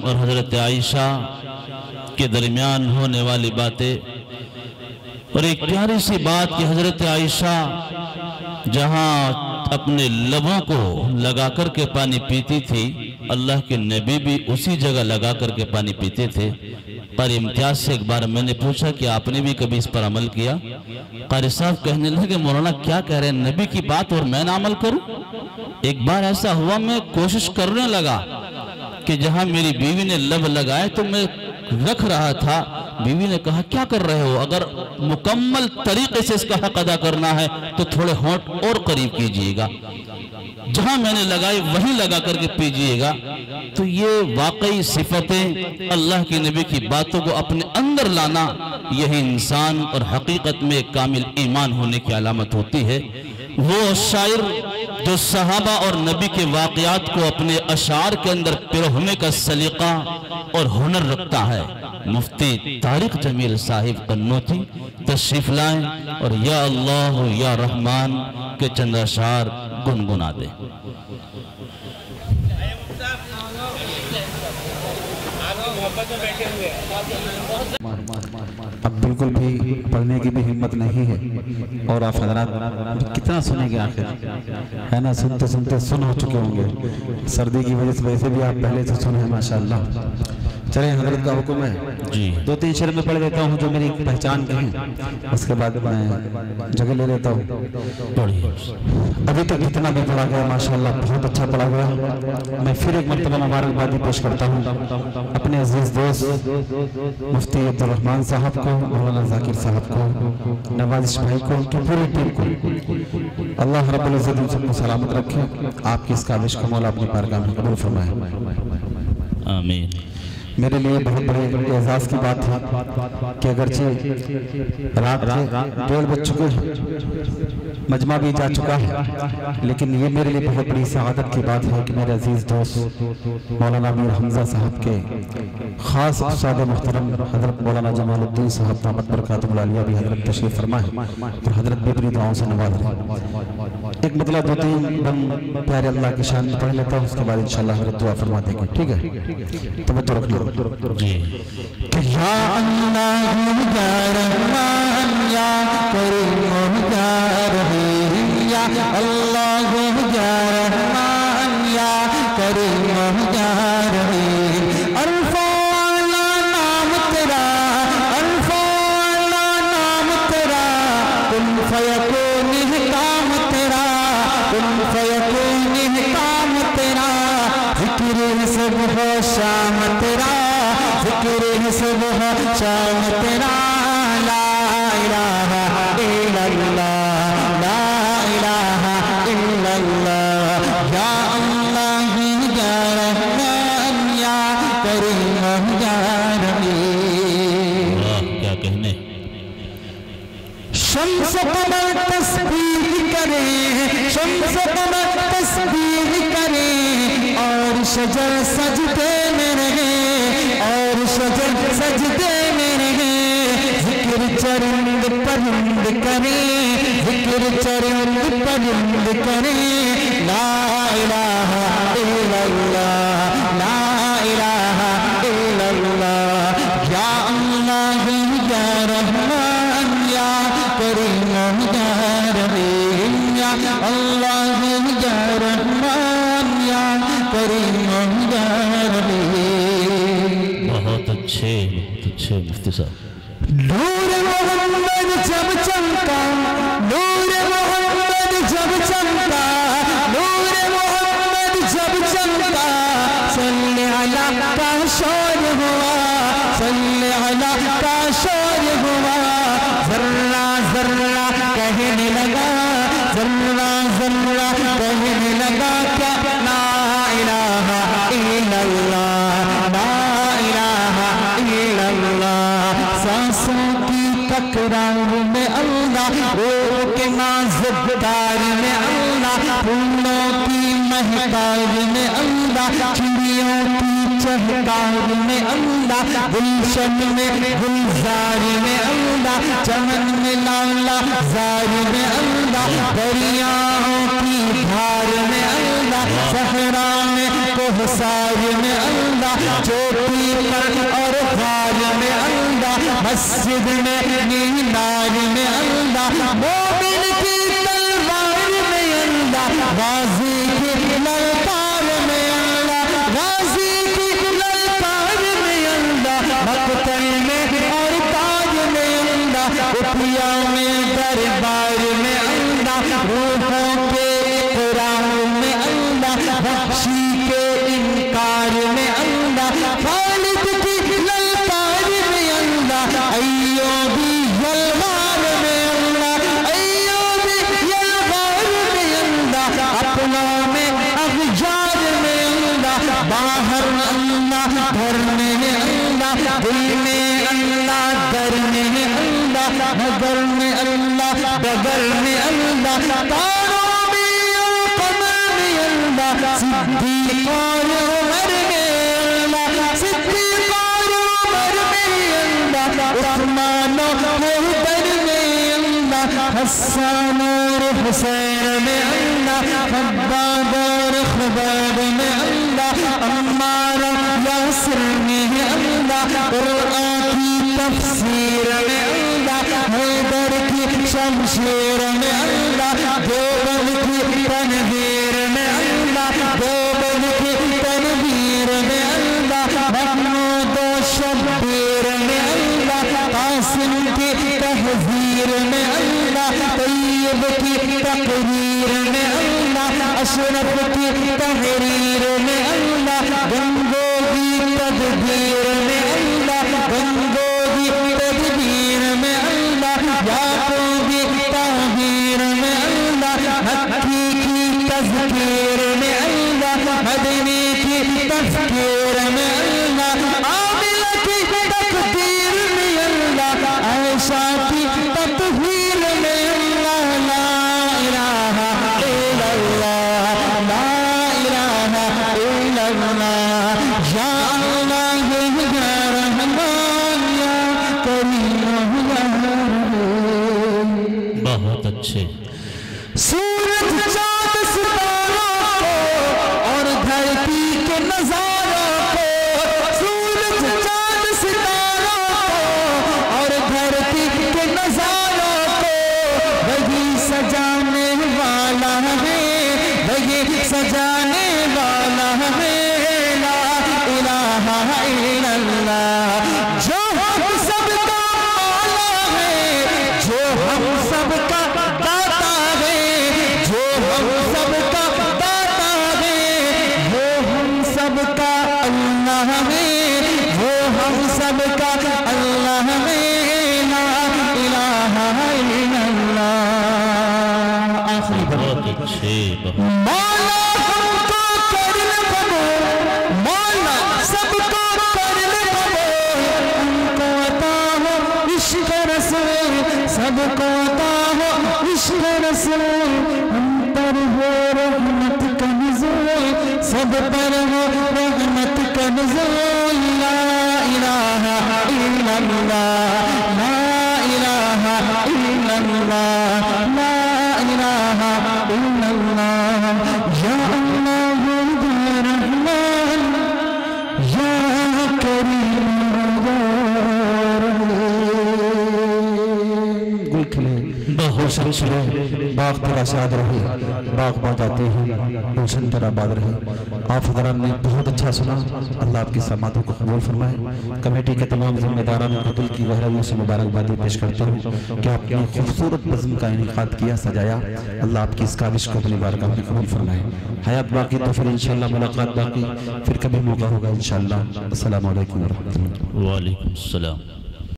اور حضرت عائشہ کے درمیان ہونے والی باتیں، اور ایک پیاری سی بات کہ حضرت عائشہ جہاں اپنے لبوں کو لگا کر کے پانی پیتی تھی، اللہ کے نبی بھی اسی جگہ لگا کر کے پانی پیتے تھے۔ پر امتیاز سے ایک بار میں نے پوچھا کہ آپ نے بھی کبھی اس پر عمل کیا؟ قاری صاحب کہنے لگے مولانا کیا کہہ رہے ہیں، نبی کی بات اور میں نہ عمل کروں؟ ایک بار ایسا ہوا میں کوشش کرنے لگا کہ جہاں میری بیوی نے لب لگائے تو میں رکھ رہا تھا، بیوی نے کہا کیا کر رہے ہو؟ اگر مکمل طریقے سے اس کا حق ادا کرنا ہے تو تھوڑے ہونٹ اور قریب کیجئے گا، جہاں میں نے لگائی وہیں لگا کر کے پیجئے گا۔ تو یہ واقعی صفتیں اللہ کے نبی کی باتوں کو اپنے اندر لانا، یہی انسان اور حقیقت میں کامل ایمان ہونے کی علامت ہوتی ہے۔ وہ شاعر جو صحابہ اور نبی کے واقعات کو اپنے اشعار کے اندر پرونے کا سلیقہ اور ہنر رکھتا ہے، مفتی طارق جمیل صاحب قنوتی تشریف لائیں اور یا اللہ یا رحمان کے چند اشعار گنگنا دیں۔ اب بالکل بھی پڑھنے کی بھی ہمت نہیں ہے، اور آپ حضرات کتنا سنیں گے آخر، ہے نا؟ سنتے سنتے سن ہو چکے ہوں گے، سردی کی وجہ سے ویسے بھی آپ پہلے سے سنے ہیں ماشاءاللہ۔ چلیں حضرت کا حکم ہے، دو تین شعر میں پڑھ دیتا ہوں جو میری پہچان کے ہیں، اس کے بعد میں جگہ لے لیتا ہوں۔ ابھی تک جتنا بھی پڑھا گیا ماشاءاللہ بہت اچھا پڑھا گیا۔ میں پھر ایک مرتبہ مبارکبادی پیش کرتا ہوں اپنے عزیز دوست مفتی عبدالرحمن صاحب کو، مولانا ذاکر صاحب کو، نوازش بھائی کو، ان کی پوری ٹیم کو۔ اللہ رب العزت ان سب کو سلامت رکھے، آپ کی اس کاوش کو مولا اپنی بارگاہ میں قبول فرمائے۔ آمین۔ میرے لیے بہت بڑے اعزاز کی بات ہے کہ اگرچہ رات 1:30 بج چکے ہیں، مجمع بھی جا چکا ہے، لیکن یہ میرے لیے بہت بڑی سعادت کی بات ہے کہ میرے عزیز دوست مولانا امیر حمزہ صاحب کے خاص استاد محترم حضرت مولانا جمال الدین صاحب دامت برکاتہ العالیہ بھی حضرت تشریف فرمائے اور حضرت بھی اپنی دعاؤں سے نواز رہے۔ ایک مطلب دو تین بن پیارے اللہ کی شان میں پڑھ لیتا ہوں، اس کے بعد انشاءاللہ حضرت دعا فرما دیں گے، ٹھیک ہے؟ توجہ رکھ لو۔ یا اللہ یا رحمان یا کریم یا رحیم، یا اللہ یا رحمان یا کریم یا رحیم، الف اعلی نام تیرا، الف اعلی نام تیرا، کن فیکون احکام تیرا، کن فیکون احکام تیرا، ذکر صبح شام تیرا، ذکر صبح شام تیرا، لا الہ الا اللہ، لا الہ الا اللہ، یا اللہ یا رحمان یا کریم یا رحیم۔ کیا کہنے، شمس قمر تسبیح کریں، شمس قمر تسبیح کریں، اور شجر سجدے میں رہے، اور شجر سجدے میں رہے، ذکر چرند پرند کریں، ذکر چرند پرند کریں، لا الہ الا اللہ، لا الہ الا اللہ، یا اللہ یا رحمان یا کریم یا رحیم، یا اللہ یا رحمان یا کریم یا رحیم۔ بہت اچھے مفتی صاحب۔ نور محمد جب چمکا، نور محمد جب چمکا، نور محمد جب چمکا، صلی علی کا شور ہوا، صلی علی کا شور ہوا، ذرہ ذرہ کہنے لگا، ذرہ ذرہ کہنے لگا کیا، لا الہ الا اللہ، لا الہ الا اللہ، سانسوں کی تکرار میں اللہ، روح کے نازکدار میں اللہ، پھولوں کی مہکار میں اللہ، چڑیوں کی چہکار میں اللہ، گلشن میں گلزار میں اللہ، چمن میں لالا زار میں اللہ، دریاؤں کی دھار میں اللہ، صحرا میں کوہسار میں اللہ، چوٹ مسجد میں مینار میں اللہ مومن کی تلوار میں اللہ غازی کی للکار میں اللہ غازی کی للکار میں اللہ مقتل میں اور تاج میں اللہ اٹھیا میں دربار میں اللہ روحوں کے اقرار میں اللہ وحشی کے انکار میں اللہ خالد کی للکار میں اللہ ایوبی یلغار میں اللہ ایوبی یلغار میں اللہ اپنا میں اغجار میں اللہ باہر اللہ گھر میں اللہ دل میں اللہ در میں اللہ نگر میں اللہ بغل میں اللہ تاروں میں قمر میں اللہ صدیق اور عمر میں اللہ صدیق اور عمر میں اللہ عثمان و حیدر میں اللہ حسن اور حسین میں اللہ خباب اور خباب میں اللہ عمار و یاسر میں اللہ قرآن کی تفسیر میں اللہ حیدر کی شمشیر میں اللہ دیوبند کی تنویر میں اللہ دیوبند کی تنویر میں اللہ محمود و شبیر میں اللہ قاسم کی تحذیر میں اللہ طیب کی تقریر میں اللہ اشرف کی تحریر میں اللہ گنگوگی تدبیر میں اللہ گنگوگی تدبیر میں اللہ یعقوبی تعبیر میں اللہ مکی کی تذکیر میں اللہ مدنی کی تذکیر میں اللہ عاملہ کی تقدیر میں اللہ عائشہ کی تطہیر میں اللہ لا الہ الا اللہ لا الہ الا اللہ یا اللہ یا رحمان یا کریم یا رحیم. بہت اچھے. سورج چاند ستاروں کو اور دھرتی کے نظاروں کو سورج چاند ستاروں کو اور دھرتی کے نظاروں کو وہی سجانے والا ہے وہی سجانے والا ہے لا الہ الا اللہ جو ہم سب کا مولا ہے جو ہم سب کا داتا ہے جو ہم سب کا داتا ہے وہ ہم سب کا اللہ ہے وہ ہم سب کا اللہ ہے لا الہ الا اللہ. آخری بہت اچھے. مولا ہم کو کر لے قبول مولا سب کو کر لے قبول ہم کو عطا ہو عشق رسول سب کو عطا ہو عشق رسول ہم پر ہو رحمت کا نزول سب پر ہو رحمت کا نزول لا الہ الا اللہ لا الہ الا اللہ لا الہ الا اللہ یا اللہ یا رحمان یا کریم یا رحیم. گل کھلے روشن چلے باغ تیرا شاد رہے باغ باغ آتے ہیں روشن تیرا باد رہے. آپ حضرات نے بہت اچھا سنا. اللہ آپ کی سماعتوں کو قبول فرمائے. کمیٹی کے تمام ذمہ داران قتل کی گہرائیوں سے مبارکبادی پیش کرتا ہوں کہ آپ نے خوبصورت بزم کا انعقاد کیا سجایا. اللہ آپ کی اس کاوش کو اپنی بارگاہ میں قبول فرمائے. حیات باقی تو پھر انشاءاللہ ملاقات باقی پھر کبھی موقع ہوگا انشاءاللہ. السلام علیکم ورحمۃ اللہ. وعلیکم السلام.